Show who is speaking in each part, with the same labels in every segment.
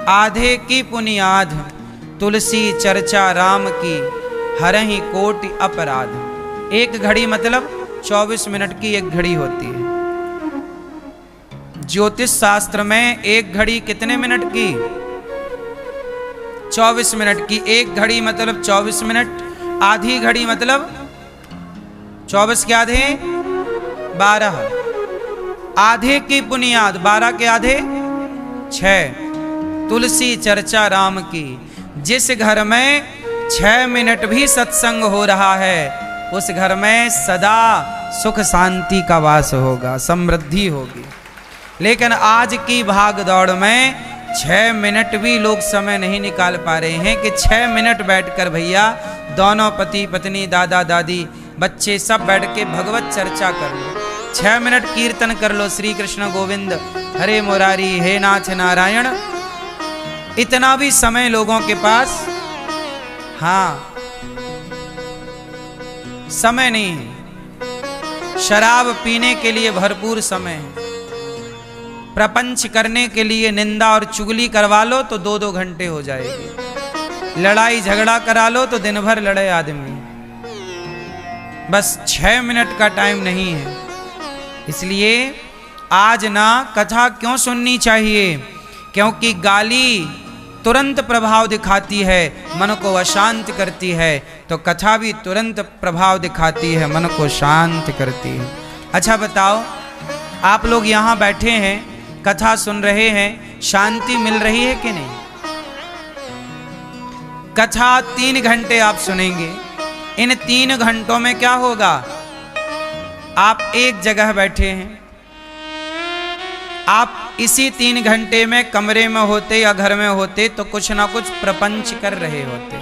Speaker 1: आधे की पुनियाध, तुलसी चर्चा राम की, हरहि कोटि अपराध। एक घड़ी मतलब 24 मिनट की एक घड़ी होती है। ज्योतिष शास्त्र में एक घड़ी कितने मिनट की? 24 मिनट की। एक घड़ी मतलब 24 मिनट, आधी घड़ी मतलब 24 के आधे 12, आधे की बुनियाद 12 के आधे 6। तुलसी चर्चा राम की, जिस घर में 6 मिनट भी सत्संग हो रहा है उस घर में सदा सुख शांति का वास होगा, समृद्धि होगी। लेकिन आज की भाग दौड़ में 6 मिनट भी लोग समय नहीं निकाल पा रहे हैं कि 6 मिनट बैठकर भैया दोनों पति पत्नी दादा दादी बच्चे सब बैठ के भगवत चर्चा कर लो, 6 मिनट कीर्तन कर लो, श्री कृष्ण गोविंद हरे मुरारी हे नाथ नारायण। इतना भी समय लोगों के पास हाँ समय नहीं है। शराब पीने के लिए भरपूर समय है, प्रपंच करने के लिए निंदा और चुगली करवा लो तो 2-2 घंटे हो जाएगी, लड़ाई झगड़ा करा लो तो दिन भर लड़े आदमी, बस 6 मिनट का टाइम नहीं है। इसलिए आज ना कथा क्यों सुननी चाहिए? क्योंकि गाली तुरंत प्रभाव दिखाती है, मन को अशांत करती है, तो कथा भी तुरंत प्रभाव दिखाती है, मन को शांत करती है। अच्छा बताओ, आप लोग यहाँ बैठे हैं, कथा सुन रहे हैं, शांति मिल रही है कि नहीं? कथा 3 घंटे आप सुनेंगे, इन 3 घंटों में क्या होगा? आप एक जगह बैठे हैं, आप इसी 3 घंटे में कमरे में होते या घर में होते तो कुछ ना कुछ प्रपंच कर रहे होते,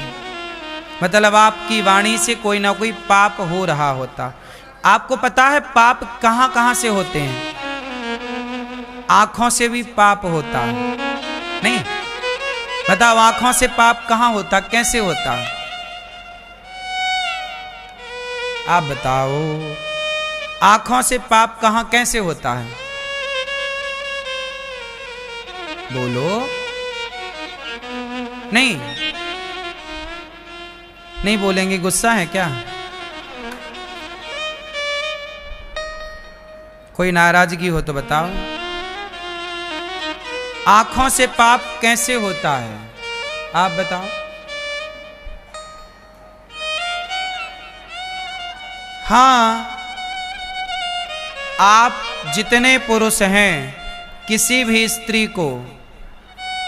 Speaker 1: मतलब आपकी वाणी से कोई ना कोई पाप हो रहा होता। आपको पता है पाप कहां कहां से होते हैं? आंखों से भी पाप होता है, नहीं? बताओ, आंखों से पाप कहां होता, कैसे होता? आप बताओ, आंखों से पाप कहां कैसे होता है? बोलो। नहीं नहीं बोलेंगे, गुस्सा है क्या? कोई नाराजगी हो तो बताओ। आंखों से पाप कैसे होता है आप बताओ। हाँ, आप जितने पुरुष हैं, किसी भी स्त्री को,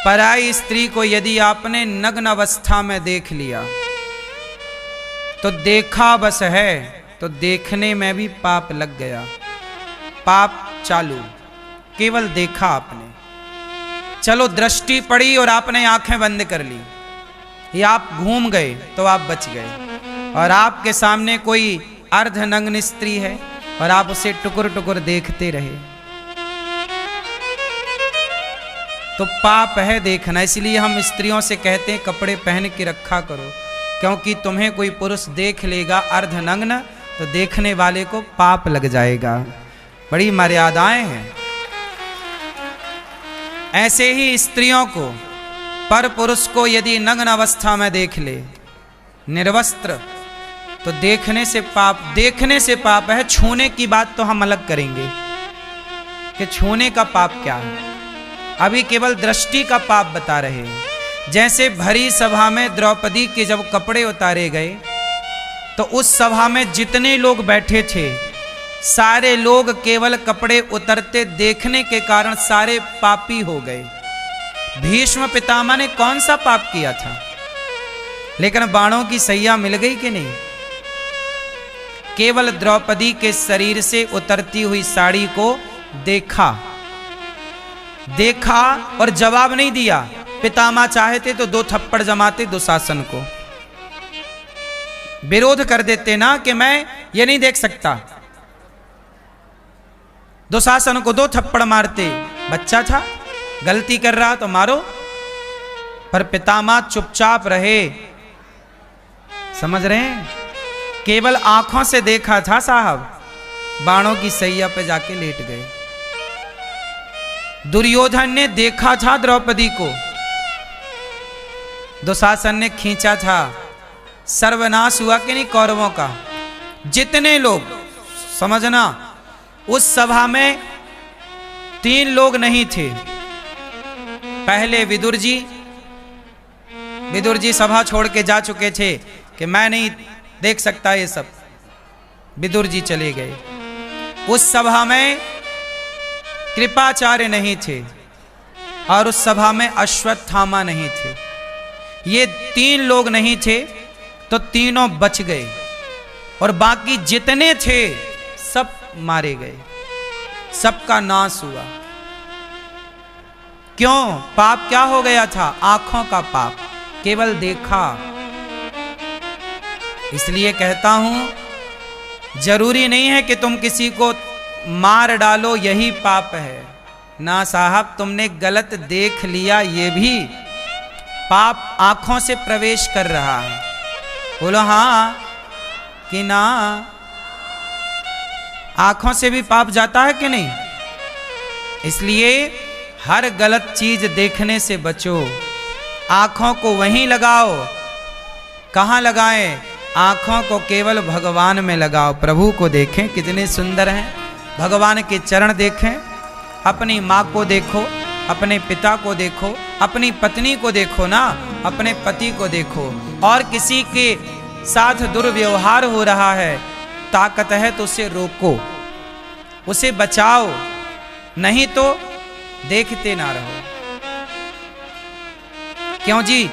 Speaker 1: पराई स्त्री को यदि आपने नग्न अवस्था में देख लिया तो देखा बस है, तो देखने में भी पाप लग गया, पाप चालू। केवल देखा आपने, चलो दृष्टि पड़ी और आपने आंखें बंद कर ली, या आप घूम गए तो आप बच गए। और आपके सामने कोई अर्धनग्न स्त्री है और आप उसे टुकुर टुकुर देखते रहे तो पाप है देखना। इसलिए हम स्त्रियों से कहते हैं कपड़े पहन के रखा करो, क्योंकि तुम्हें कोई पुरुष देख लेगा अर्धनग्न तो देखने वाले को पाप लग जाएगा। बड़ी मर्यादाएं हैं। ऐसे ही स्त्रियों को, पर पुरुष को यदि नग्न अवस्था में देख ले, निर्वस्त्र, तो देखने से पाप है। छूने की बात तो हम अलग करेंगे कि छूने का पाप क्या है, अभी केवल दृष्टि का पाप बता रहे हैं। जैसे भरी सभा में द्रौपदी के जब कपड़े उतारे गए तो उस सभा में जितने लोग बैठे थे सारे लोग केवल कपड़े उतरते देखने के कारण सारे पापी हो गए। भीष्म पितामह ने कौन सा पाप किया था? लेकिन बाणों की सैया मिल गई कि नहीं? केवल द्रौपदी के शरीर से उतरती हुई साड़ी को देखा और जवाब नहीं दिया। पितामह चाहते तो 2 थप्पड़ जमाते दुशासन को, विरोध कर देते ना कि मैं ये नहीं देख सकता। दुशासन को 2 थप्पड़ मारते, बच्चा था, गलती कर रहा तो मारो। पर पितामह चुपचाप रहे। समझ रहे हैं? केवल आंखों से देखा था साहब, बाणों की सैया पे जाके लेट गए। दुर्योधन ने देखा था द्रौपदी को, दुशासन ने खींचा था, सर्वनाश हुआ कि नहीं कौरवों का। जितने लोग, समझना, उस सभा में 3 लोग नहीं थे। पहले विदुर जी सभा छोड़ के जा चुके थे कि मैं नहीं देख सकता ये सब। विदुर जी चले गए। उस सभा में कृपाचार्य नहीं थे और उस सभा में अश्वत्थामा नहीं थे। ये 3 लोग नहीं थे तो तीनों बच गए और बाकी जितने थे सब मारे गए, सबका नाश हुआ। क्यों? पाप क्या हो गया था? आंखों का पाप, केवल देखा। इसलिए कहता हूं, जरूरी नहीं है कि तुम किसी को मार डालो यही पाप है। ना साहब, तुमने गलत देख लिया ये भी पाप आंखों से प्रवेश कर रहा है। बोलो हाँ कि ना? आंखों से भी पाप जाता है कि नहीं? इसलिए हर गलत चीज देखने से बचो। आंखों को वहीं लगाओ। कहाँ लगाएं? आंखों को केवल भगवान में लगाओ। प्रभु को देखें कितने सुंदर हैं, भगवान के चरण देखें। अपनी माँ को देखो, अपने पिता को देखो, अपनी पत्नी को देखो ना, अपने पति को देखो। और किसी के साथ दुर्व्यवहार हो रहा है, ताकत है तो उसे रोको, उसे बचाओ, नहीं तो देखते ना रहो। क्यों जी?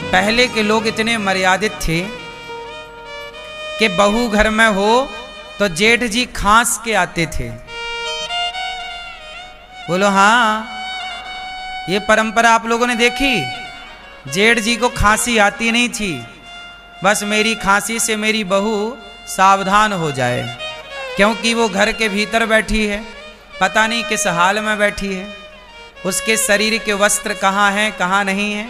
Speaker 1: पहले के लोग इतने मर्यादित थे कि बहू घर में हो तो जेठ जी खांस के आते थे। बोलो हाँ, ये परंपरा आप लोगों ने देखी? जेठ जी को खांसी आती नहीं थी, बस मेरी खांसी से मेरी बहू सावधान हो जाए, क्योंकि वो घर के भीतर बैठी है, पता नहीं किस हाल में बैठी है, उसके शरीर के वस्त्र कहाँ हैं कहाँ नहीं है,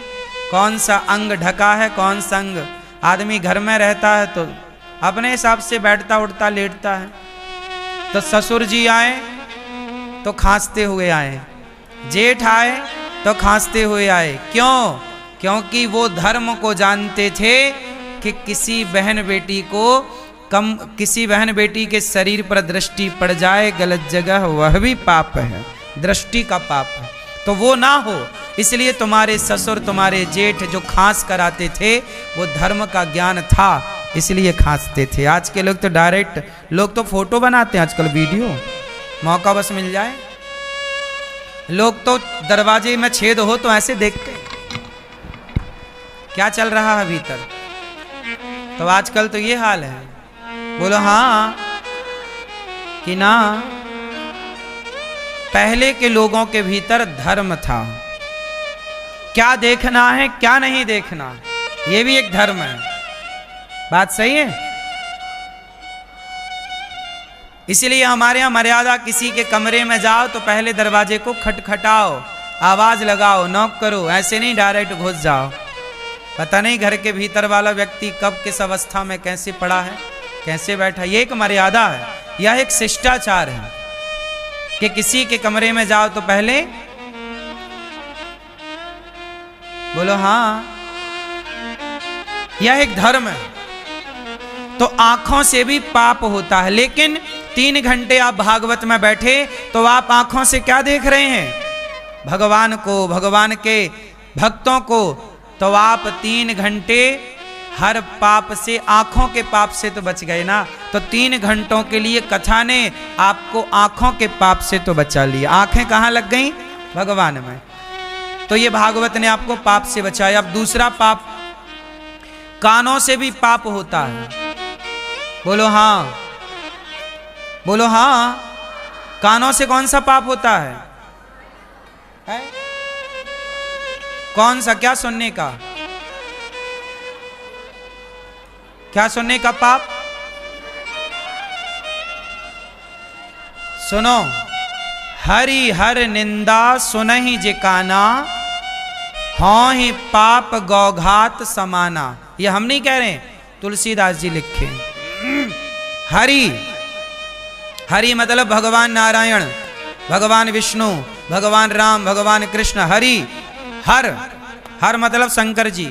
Speaker 1: कौन सा अंग ढका है कौन सा अंग। आदमी घर में रहता है तो अपने हिसाब से बैठता उठता लेटता है। तो ससुर जी आए तो खांसते हुए आए, जेठ आए तो खांसते हुए आए। क्यों? क्योंकि वो धर्म को जानते थे कि किसी बहन बेटी के शरीर पर दृष्टि पड़ जाए गलत जगह, वह भी पाप है, दृष्टि का पाप है। तो वो ना हो, इसलिए तुम्हारे ससुर तुम्हारे जेठ जो खांस कराते थे वो धर्म का ज्ञान था, इसलिए खांसते थे। आज के लोग तो डायरेक्ट, लोग तो फोटो बनाते हैं आजकल, वीडियो, मौका बस मिल जाए। लोग तो दरवाजे में छेद हो तो ऐसे देखते क्या चल रहा है भीतर। तो आजकल तो ये हाल है। बोलो हाँ कि ना? पहले के लोगों के भीतर धर्म था। क्या देखना है क्या नहीं देखना, ये भी एक धर्म है। बात सही है? इसलिए हमारे यहाँ मर्यादा, किसी के कमरे में जाओ तो पहले दरवाजे को खटखटाओ, आवाज लगाओ, नॉक करो, ऐसे नहीं डायरेक्ट घुस जाओ। पता नहीं घर के भीतर वाला व्यक्ति कब किस अवस्था में कैसे पड़ा है, कैसे बैठा। ये एक मर्यादा है, यह एक शिष्टाचार है कि किसी के कमरे में जाओ तो पहले, बोलो हाँ, यह एक धर्म है। तो आंखों से भी पाप होता है, लेकिन 3 घंटे आप भागवत में बैठे तो आप आंखों से क्या देख रहे हैं? भगवान को, भगवान के भक्तों को। तो आप 3 घंटे हर पाप से, आंखों के पाप से तो बच गए ना। तो 3 घंटों के लिए कथा ने आपको आंखों के पाप से तो बचा लिया। आंखें कहाँ लग गई? भगवान में। तो ये भागवत ने आपको पाप से बचाया। अब दूसरा पाप, कानों से भी पाप होता है। बोलो हाँ, बोलो हाँ। कानों से कौन सा पाप होता है? कौन सा? क्या सुनने का? क्या सुनने का पाप? सुनो, हरि हर निंदा सुनहि जे काना, हाँ ही पाप गौघात समाना। ये हम नहीं कह रहे, तुलसीदास जी लिखे। हरि, हरि मतलब भगवान नारायण, भगवान विष्णु, भगवान राम, भगवान कृष्ण। हरि, हर, हर मतलब शंकर जी।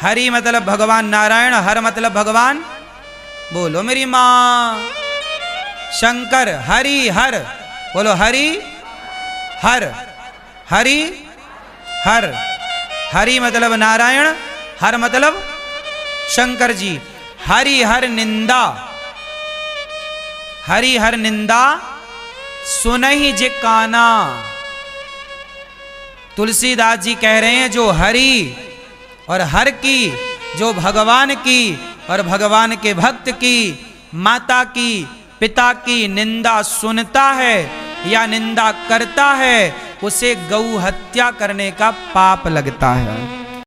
Speaker 1: हरि मतलब भगवान नारायण, हर मतलब भगवान, बोलो मेरी माँ, शंकर, हरि हर, बोलो हरि हर, हरि हर, हरि मतलब नारायण, हर मतलब शंकर जी। हरि हर निंदा, हरि हर निंदा सुनहि जे काना। तुलसीदास जी कह रहे हैं जो हरि और हर की, जो भगवान की और भगवान के भक्त की, माता की, पिता की निंदा सुनता है या निंदा करता है, उसे गौ हत्या करने का पाप लगता है।